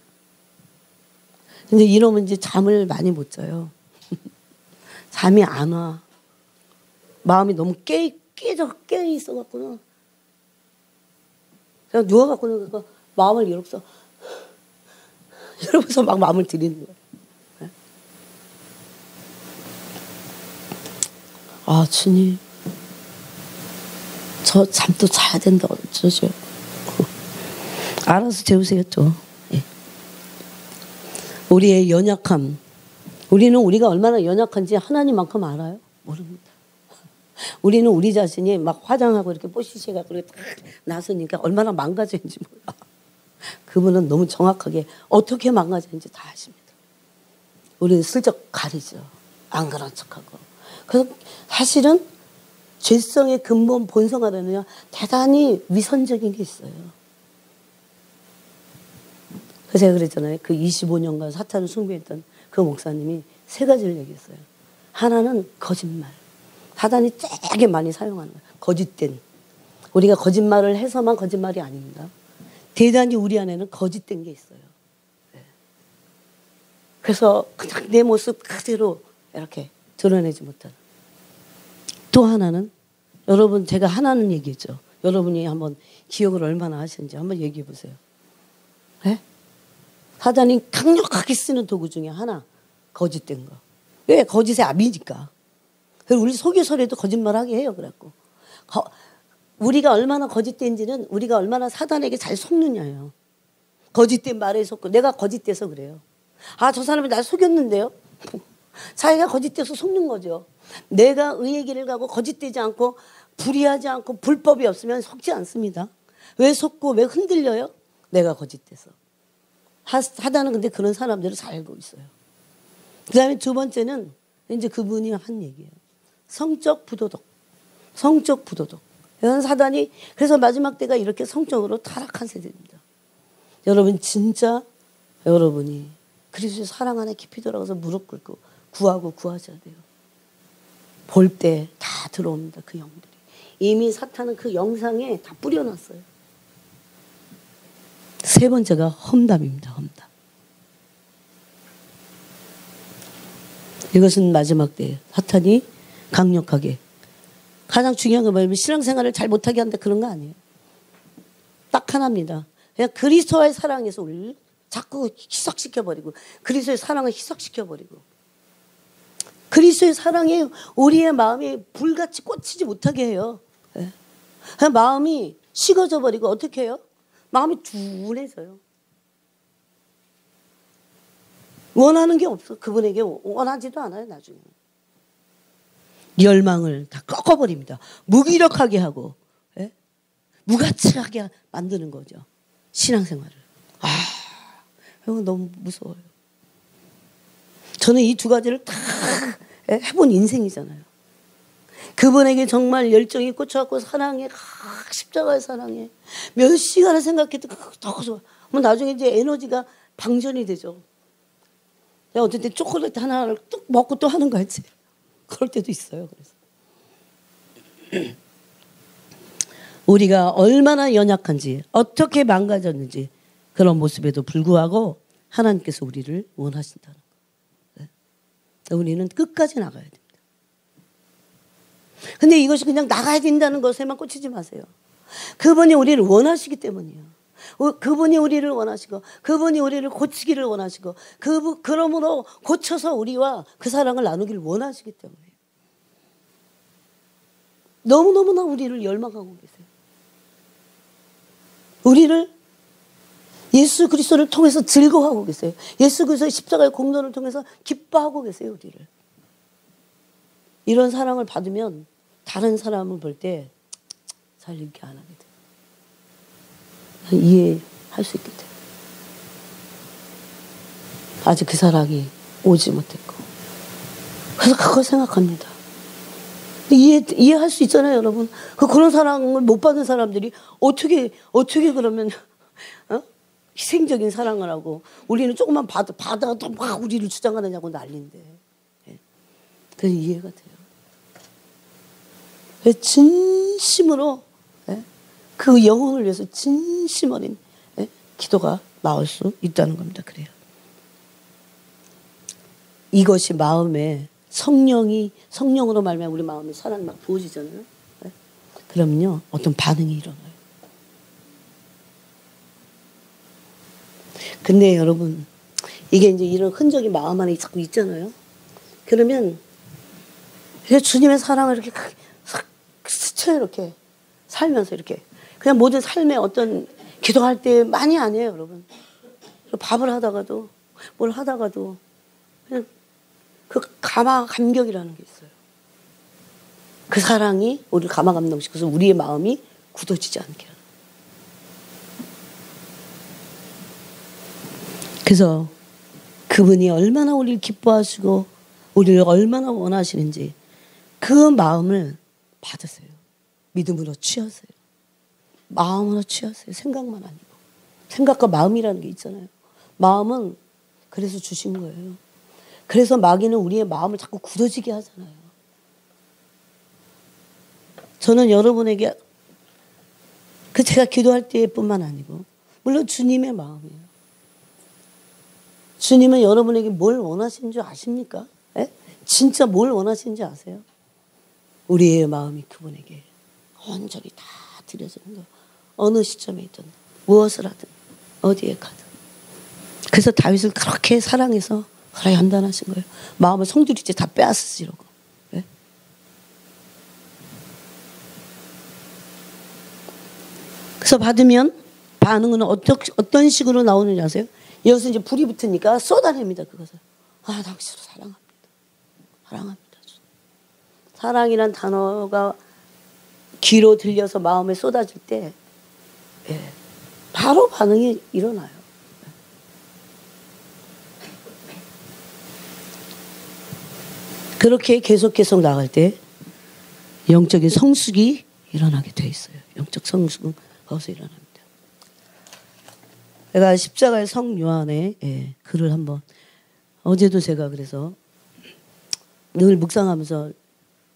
근데 이러면 이제 잠을 많이 못 자요. 잠이 안 와. 마음이 너무 깨 있어갖고는 그냥 누워갖고는 마음을 이러면서 막 마음을 들이는 거예요. 아, 주님, 저 잠도 자야 된다 어쩌죠. 알아서 재우세요 또. 예. 우리의 연약함, 우리는 우리가 얼마나 연약한지 하나님만큼 알아요? 모릅니다. 우리는 우리 자신이 막 화장하고 이렇게 뽀시시해갖고 딱 나서니까 얼마나 망가졌는지 몰라. 그분은 너무 정확하게 어떻게 망가졌는지 다 아십니다. 우리는 슬쩍 가리죠. 안 그런 척하고. 그래서 사실은 죄성의 근본 본성화라는 대단히 위선적인 게 있어요. 그래서 제가 그랬잖아요. 그 25년간 사탄을 숭배했던 그 목사님이 세 가지를 얘기했어요. 하나는 거짓말. 사단이 되게 많이 사용하는 거예요. 거짓된. 우리가 거짓말을 해서만 거짓말이 아닙니다. 대단히 우리 안에는 거짓된 게 있어요. 그래서 그냥 내 모습 그대로 이렇게 드러내지 못하는. 또 하나는 여러분 제가 하나는 얘기했죠. 여러분이 한번 기억을 얼마나 하시는지 한번 얘기해 보세요. 네? 사단이 강력하게 쓰는 도구 중에 하나 거짓된 거. 왜? 거짓의 압이니까. 그리고 우리 속여서라도 거짓말하게 해요. 그래갖고 우리가 얼마나 거짓된지는 우리가 얼마나 사단에게 잘 속느냐예요. 거짓된 말에 속고 내가 거짓돼서 그래요. 아, 저 사람이 날 속였는데요. 자기가 거짓돼서 속는 거죠. 내가 의의 길을 가고 거짓되지 않고 불의하지 않고 불법이 없으면 속지 않습니다. 왜 속고 왜 흔들려요? 내가 거짓돼서. 사단은 근데 그런 사람들을 잘 알고 있어요. 그 다음에 두 번째는 이제 그분이 한 얘기예요. 성적 부도덕. 성적 부도덕. 이런 사단이 그래서 마지막 때가 이렇게 성적으로 타락한 세대입니다. 여러분 진짜 여러분이 그리스도의 사랑 안에 깊이 들어가서 무릎 꿇고 구하고 구하셔야 돼요. 볼 때 다 들어옵니다. 그 영들이. 이미 사탄은 그 영상에 다 뿌려놨어요. 세 번째가 험담입니다. 험담. 이것은 마지막 때예요. 사탄이 강력하게. 가장 중요한 건 뭐냐면 신앙생활을 잘 못하게 한다 그런 거 아니에요. 딱 하나입니다. 그냥 그리스도의 사랑에서 우리를 자꾸 희석시켜버리고 그리스도의 사랑을 희석시켜버리고 그리스도의 사랑이 우리의 마음이 불같이 꽂히지 못하게 해요. 그냥 마음이 식어져 버리고 어떻게 해요? 마음이 둔해져요. 원하는 게 없어. 그분에게 원하지도 않아요. 나중에. 열망을 다 꺾어버립니다. 무기력하게 하고 무가치하게 만드는 거죠. 신앙생활을. 이건 너무 무서워요. 저는 이 두 가지를 다 해본 인생이잖아요. 그분에게 정말 열정이 꽂혀갖고 사랑해, 십자가의 사랑해. 몇 시간을 생각해도 더 나중에 이제 에너지가 방전이 되죠. 내가 어쨌든 초콜릿 하나를 뚝 먹고 또 하는 거 알지? 그럴 때도 있어요. 그래서 우리가 얼마나 연약한지 어떻게 망가졌는지 그런 모습에도 불구하고 하나님께서 우리를 원하신다는 거예요. 우리는 끝까지 나가야 됩니다. 근데 이것이 그냥 나가야 된다는 것에만 꽂히지 마세요. 그분이 우리를 원하시기 때문이에요. 그분이 우리를 원하시고 그분이 우리를 고치기를 원하시고 그러므로 고쳐서 우리와 그 사랑을 나누기를 원하시기 때문에 너무너무나 우리를 열망하고 계세요. 우리를 예수 그리스도를 통해서 즐거워하고 계세요. 예수 그리스도의 십자가의 공로를 통해서 기뻐하고 계세요. 우리를. 이런 사랑을 받으면 다른 사람을 볼 때 잘 이렇게 안 하게 돼요. 이해할 수 있게 돼요. 아직 그 사랑이 오지 못했고. 그래서 그걸 생각합니다. 이해할 수 있잖아요, 여러분. 그런 사랑을 못 받은 사람들이 어떻게 그러면 희생적인 사랑을 하고 우리는 조금만 받아도 막 우리를 주장하느냐고 난리인데. 그래서 이해가 돼요. 진심으로 그 영혼을 위해서 진심 어린 기도가 나올 수 있다는 겁니다. 그래요. 이것이 마음에 성령으로 말미암아 우리 마음에 사랑이 막 부어지잖아요. 그러면요 어떤 반응이 일어나요. 근데 여러분 이게 이제 이런 흔적이 마음 안에 자꾸 있잖아요. 그러면 주님의 사랑을 이렇게 스쳐 이렇게 살면서 이렇게 그냥 모든 삶의 어떤 기도할 때만이 아니에요, 여러분. 밥을 하다가도 뭘 하다가도 그냥 그 감격이라는 게 있어요. 그 사랑이 우리를 감화감동시켜서 우리의 마음이 굳어지지 않게 하는. 그래서 그분이 얼마나 우리를 기뻐하시고 우리를 얼마나 원하시는지 그 마음을 받으세요. 믿음으로 취하세요. 마음으로 취하세요. 생각만 아니고. 생각과 마음이라는 게 있잖아요. 마음은 그래서 주신 거예요. 그래서 마귀는 우리의 마음을 자꾸 굳어지게 하잖아요. 저는 여러분에게 그 제가 기도할 때뿐만 아니고 물론 주님의 마음이에요. 주님은 여러분에게 뭘 원하시는 줄 아십니까? 예? 진짜 뭘 원하시는 줄 아세요? 우리의 마음이 그분에게 온전히 다 드려지는 거. 어느 시점에 있든 무엇을 하든 어디에 가든. 그래서 다윗을 그렇게 사랑해서 그래 한단하신 거예요. 마음을 송두리째 다 빼앗으시려고. 예? 그래서 받으면 반응은 어떤 식으로 나오는지 아세요? 여기서 이제 불이 붙으니까 쏟아냅니다. 그것을. 아, 당신을 사랑합니다. 사랑합니다. 사랑이란 단어가 귀로 들려서 마음에 쏟아질 때 바로 반응이 일어나요. 그렇게 계속 나갈 때 영적인 성숙이 일어나게 돼 있어요. 영적 성숙은 거기서 일어납니다. 제가 십자가의 성 요한의 글을 한번 어제도 제가 그래서 늘 묵상하면서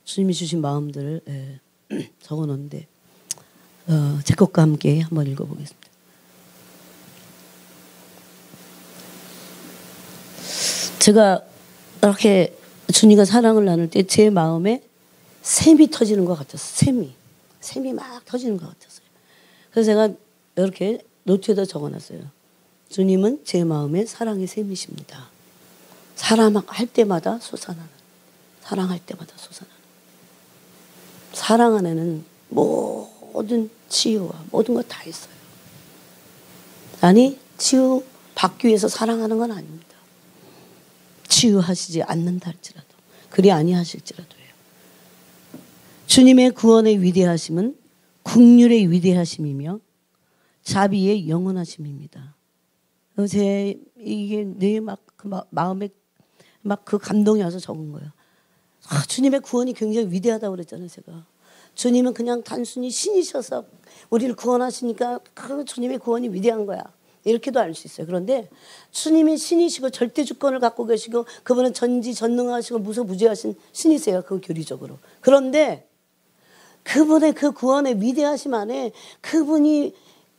주님이 주신 마음들을 적어놓는데 제 것과 함께 한번 읽어보겠습니다. 제가 이렇게 주님과 사랑을 나눌 때 제 마음에 샘이 터지는 것 같았어요. 샘이 막 터지는 것 같았어요. 그래서 제가 이렇게 노트에다 적어놨어요. 주님은 제 마음에 사랑의 샘이십니다. 사랑할 때마다 솟아나는, 사랑할 때마다 솟아나는. 사랑 안에는 모든 치유와 모든 것 다 있어요. 아니, 치유 받기 위해서 사랑하는 건 아닙니다. 치유하시지 않는다 할지라도, 그리 아니하실지라도요. 주님의 구원의 위대하심은 국률의 위대하심이며 자비의 영원하심입니다. 이게 내 마음에 막 그 감동이 와서 적은 거예요. 아, 주님의 구원이 굉장히 위대하다고 그랬잖아요, 제가. 주님은 그냥 단순히 신이셔서 우리를 구원하시니까 그 주님의 구원이 위대한 거야. 이렇게도 알 수 있어요. 그런데 주님이 신이시고 절대 주권을 갖고 계시고 그분은 전지전능하시고 무소부재하신 신이세요. 그 교리적으로. 그런데 그분의 그 구원의 위대하심 안에 그분이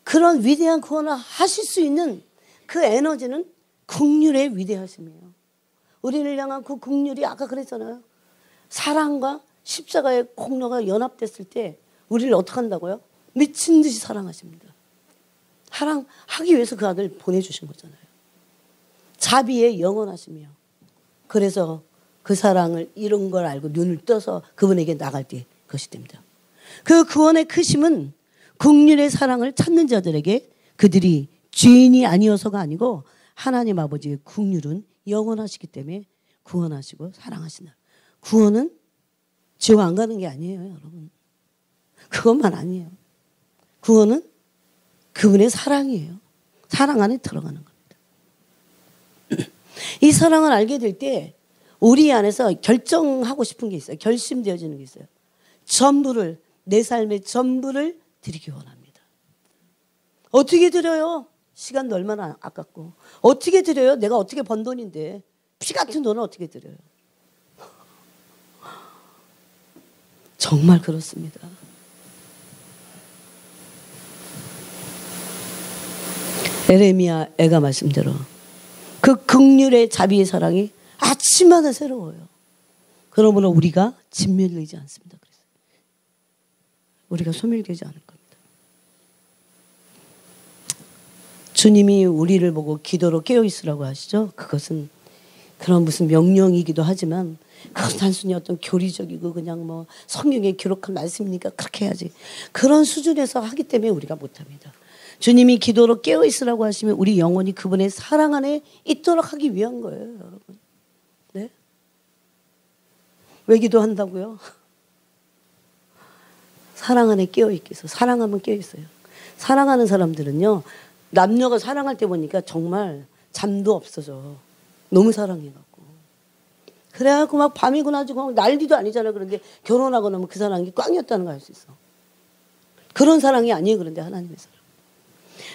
그런 위대한 구원을 하실 수 있는 그 에너지는 긍휼의 위대하심이에요. 우리를 향한 그 긍휼이 아까 그랬잖아요. 사랑과 십자가의 공로가 연합됐을 때 우리를 어떻게 한다고요? 미친 듯이 사랑하십니다. 사랑하기 위해서 그 아들 보내주신 거잖아요. 자비의 영원하시며 그래서 그 사랑을 이런 걸 알고 눈을 떠서 그분에게 나갈 때 그것이 됩니다. 그 구원의 크심은 긍휼의 사랑을 찾는 자들에게 그들이 죄인이 아니어서가 아니고 하나님 아버지의 긍휼은 영원하시기 때문에 구원하시고 사랑하시나. 구원은 지옥 안 가는 게 아니에요, 여러분. 그것만 아니에요. 구원은 그분의 사랑이에요. 사랑 안에 들어가는 겁니다. 이 사랑을 알게 될 때 우리 안에서 결정하고 싶은 게 있어요. 결심되어지는 게 있어요. 전부를, 내 삶의 전부를 드리기 원합니다. 어떻게 드려요? 시간도 얼마나 아깝고. 어떻게 드려요? 내가 어떻게 번 돈인데. 피 같은 돈을 어떻게 드려요? 정말 그렇습니다. 에레미야 애가 말씀대로 그 긍휼의 자비의 사랑이 아침마다 새로워요. 그러므로 우리가 진멸되지 않습니다. 그래서 우리가 소멸되지 않을 겁니다. 주님이 우리를 보고 기도로 깨어있으라고 하시죠. 그것은 그런 무슨 명령이기도 하지만 그건 단순히 어떤 교리적이고 그냥 뭐 성경에 기록한 말씀이니까 그렇게 해야지. 그런 수준에서 하기 때문에 우리가 못합니다. 주님이 기도로 깨어있으라고 하시면 우리 영혼이 그분의 사랑 안에 있도록 하기 위한 거예요, 여러분. 네? 왜 기도한다고요? 사랑 안에 깨어있기 위해서. 사랑하면 깨어있어요. 사랑하는 사람들은요, 남녀가 사랑할 때 보니까 정말 잠도 없어져. 너무 사랑해갖고. 그래갖고 막 밤이고 낮이고 난리도 아니잖아. 그런데 결혼하고 나면 그 사랑이 꽝이었다는 걸 알 수 있어. 그런 사랑이 아니에요. 그런데 하나님의 사랑.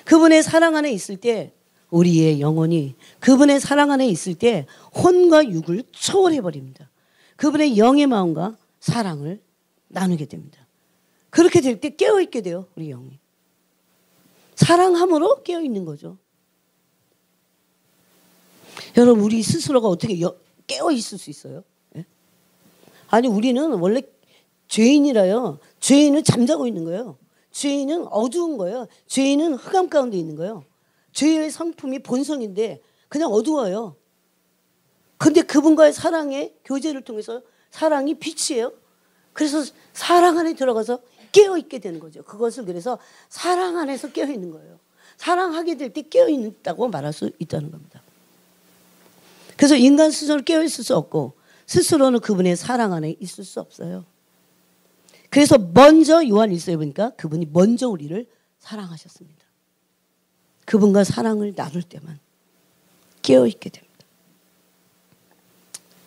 그분의 사랑 안에 있을 때 우리의 영혼이 그분의 사랑 안에 있을 때 혼과 육을 초월해버립니다. 그분의 영의 마음과 사랑을 나누게 됩니다. 그렇게 될 때 깨어있게 돼요. 우리 영이. 사랑함으로 깨어있는 거죠. 여러분 우리 스스로가 어떻게 깨어있을 수 있어요? 예? 아니 우리는 원래 죄인이라요. 죄인은 잠자고 있는 거예요. 죄인은 어두운 거예요. 죄인은 흑암 가운데 있는 거예요. 죄의 성품이 본성인데 그냥 어두워요. 근데 그분과의 사랑의 교제를 통해서 사랑이 빛이에요. 그래서 사랑 안에 들어가서 깨어있게 되는 거죠. 그것을 그래서 사랑 안에서 깨어있는 거예요. 사랑하게 될 때 깨어있다고 말할 수 있다는 겁니다. 그래서 인간 스스로 깨어있을 수 없고 스스로는 그분의 사랑 안에 있을 수 없어요. 그래서 먼저 요한 1서에 보니까 그분이 먼저 우리를 사랑하셨습니다. 그분과 사랑을 나눌 때만 깨어있게 됩니다.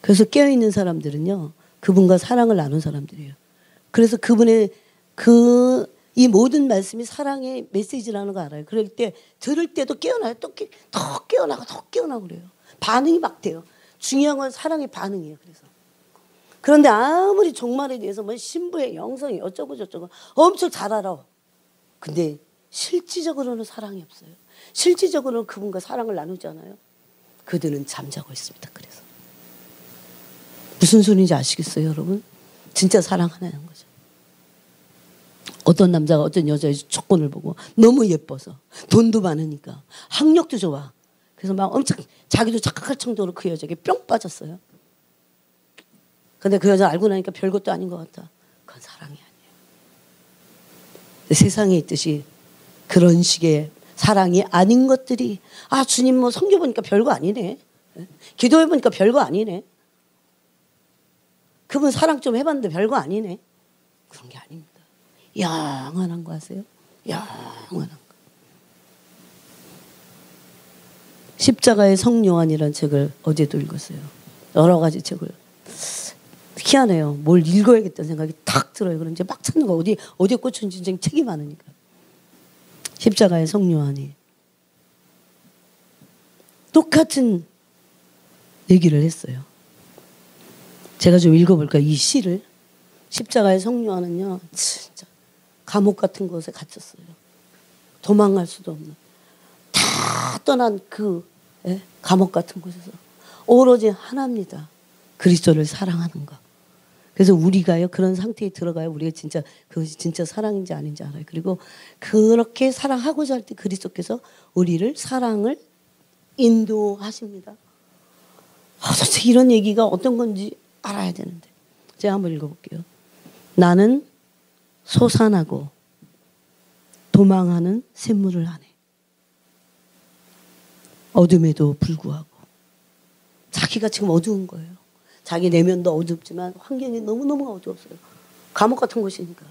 그래서 깨어있는 사람들은요. 그분과 사랑을 나눈 사람들이에요. 그래서 그분의 이 모든 말씀이 사랑의 메시지라는 거 알아요. 그럴 때 들을 때도 깨어나요. 더 깨어나고 더 깨어나고 그래요. 반응이 막 돼요. 중요한 건 사랑의 반응이에요. 그런데 아무리 종말에 대해서 뭐 신부의 영성이 어쩌고 저쩌고 엄청 잘 알아. 근데 실질적으로는 사랑이 없어요. 실질적으로는 그분과 사랑을 나누잖아요. 그들은 잠자고 있습니다. 그래서 무슨 소리인지 아시겠어요, 여러분? 진짜 사랑하는 거죠. 어떤 남자가 어떤 여자의 조건을 보고 너무 예뻐서 돈도 많으니까 학력도 좋아. 그래서 막 엄청 자기도 착각할 정도로 그 여자에게 뿅 빠졌어요. 근데 그 여자 알고 나니까 별것도 아닌 것 같아. 그건 사랑이 아니에요. 세상에 있듯이 그런 식의 사랑이 아닌 것들이 주님 뭐 섬겨보니까 별거 아니네. 기도해보니까 별거 아니네. 그분 사랑 좀 해봤는데 별거 아니네. 그런 게 아닙니다. 영원한 거 아세요? 영원한 거. 십자가의 성요한이라는 책을 어제도 읽었어요. 여러 가지 책을. 희한해요. 뭘 읽어야겠다는 생각이 탁 들어요. 그럼 이제 막 찾는 거 어디에 꽂혔는지 책이 많으니까. 십자가의 성요한이 똑같은 얘기를 했어요. 제가 좀 읽어볼까요? 이 시를. 십자가의 성요한은요. 진짜 감옥 같은 곳에 갇혔어요. 도망갈 수도 없는. 다 떠난 감옥 같은 곳에서 오로지 하나입니다. 그리스도를 사랑하는 것. 그래서 우리가요 그런 상태에 들어가야 우리가 진짜 그것이 진짜 사랑인지 아닌지 알아요. 그리고 그렇게 사랑하고자 할 때 그리스도께서 우리를 사랑을 인도하십니다. 도대체 이런 얘기가 어떤 건지 알아야 되는데 제가 한번 읽어볼게요. 나는 소산하고 도망하는 샘물을 안에 어둠에도 불구하고 자기가 지금 어두운 거예요. 자기 내면도 어둡지만 환경이 너무너무 어두웠어요. 감옥 같은 곳이니까.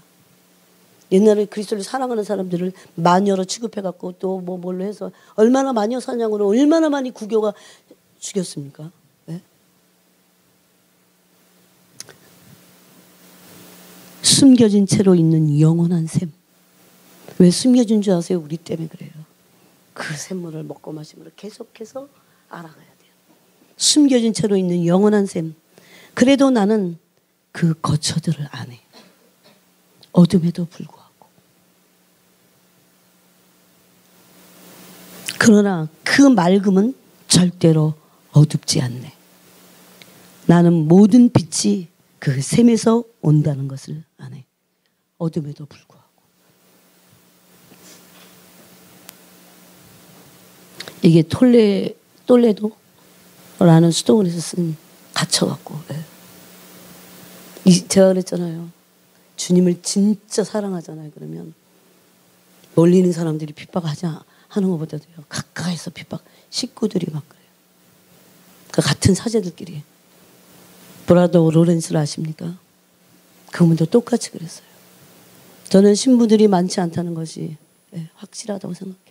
옛날에 그리스도를 사랑하는 사람들을 마녀로 취급해갖고 또 뭘로 해서 얼마나 마녀 사냥으로 얼마나 많이 구교가 죽였습니까? 네? 숨겨진 채로 있는 영원한 샘. 왜 숨겨진 줄 아세요? 우리 때문에 그래요. 그 샘물을 먹고 마시므로 계속해서 알아가야 돼요. 숨겨진 채로 있는 영원한 샘. 그래도 나는 그 거처들을 안 해. 어둠에도 불구하고. 그러나 그 맑음은 절대로 어둡지 않네. 나는 모든 빛이 그 샘에서 온다는 것을 아네. 어둠에도 불구하고. 이게 톨레도라는 수도원에서 쓴 갇혀갖고. 제가 그랬잖아요. 주님을 진짜 사랑하잖아요. 그러면 멀리 있는 사람들이 핍박하는 것보다도요. 가까이서 핍박. 식구들이 막 그래요. 그 같은 사제들끼리. 브라더 로렌스를 아십니까? 그분도 똑같이 그랬어요. 저는 신부들이 많지 않다는 것이 확실하다고 생각해요.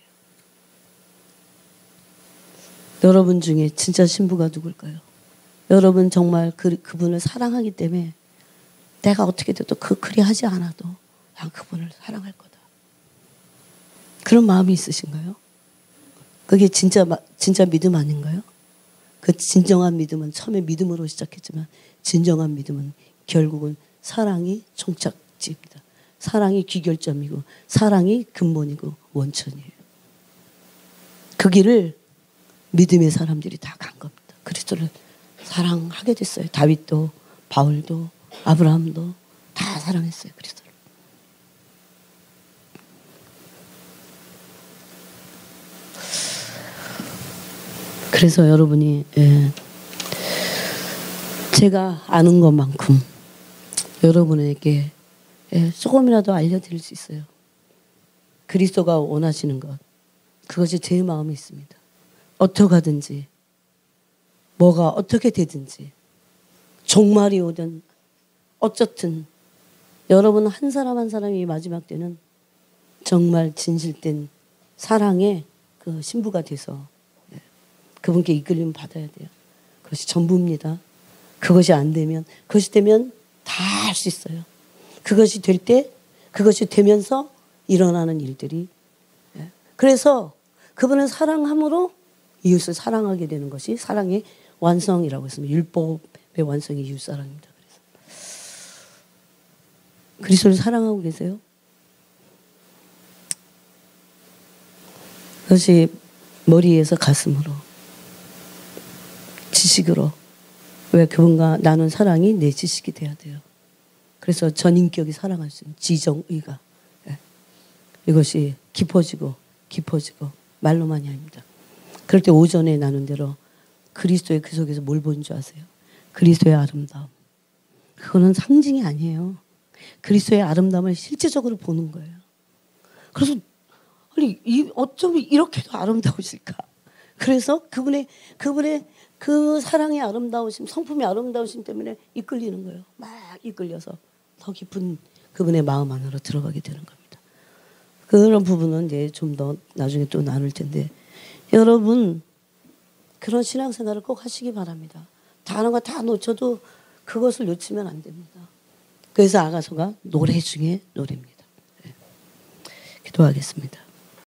여러분 중에 진짜 신부가 누굴까요? 여러분 정말 그분을 사랑하기 때문에 내가 어떻게 돼도 그리 하지 않아도 난 그분을 사랑할 거다. 그런 마음이 있으신가요? 그게 진짜 믿음 아닌가요? 그 진정한 믿음은 처음에 믿음으로 시작했지만 진정한 믿음은 결국은 사랑이 종착지입니다. 사랑이 귀결점이고 사랑이 근본이고 원천이에요. 그 길을 믿음의 사람들이 다 간 겁니다. 그리스도를 사랑하게 됐어요. 다윗도 바울도 아브라함도 다 사랑했어요. 그리스도를. 그래서 여러분이 제가 아는 것만큼 여러분에게 조금이라도 알려드릴 수 있어요. 그리스도가 원하시는 것, 그것이 제 마음에 있습니다. 어떻게 하든지 뭐가 어떻게 되든지 종말이 오든 어쨌든 여러분 한 사람 한 사람이 마지막 때는 정말 진실된 사랑의 그 신부가 돼서 그분께 이끌림 받아야 돼요. 그것이 전부입니다. 그것이 안 되면, 그것이 되면 다 할 수 있어요. 그것이 될 때, 그것이 되면서 일어나는 일들이. 그래서 그분은 사랑함으로 이웃을 사랑하게 되는 것이 사랑의 완성이라고 했습니다. 율법의 완성이 이웃사랑입니다. 그래서 그리스도를 사랑하고 계세요? 그것이 머리에서 가슴으로, 지식으로. 왜 그분과 나눈 사랑이 내 지식이 돼야 돼요. 그래서 전인격이 사랑할 수 있는 지정의가. 이것이 깊어지고 깊어지고 말로만이 아닙니다. 그럴 때 오전에 나눈 대로 그리스도의 그 속에서 뭘 보는 줄 아세요? 그리스도의 아름다움. 그거는 상징이 아니에요. 그리스도의 아름다움을 실제적으로 보는 거예요. 그래서 아니 어쩜 이렇게도 아름다우실까? 그래서 그분의 그 사랑의 아름다우심, 성품의 아름다우심 때문에 이끌리는 거예요. 막 이끌려서 더 깊은 그분의 마음 안으로 들어가게 되는 겁니다. 그런 부분은 이제 좀 더 나중에 또 나눌 텐데 여러분 그런 신앙생활을 꼭 하시기 바랍니다. 다른 거 다 놓쳐도 그것을 놓치면 안 됩니다. 그래서 아가서가 노래 중에 노래입니다. 기도하겠습니다.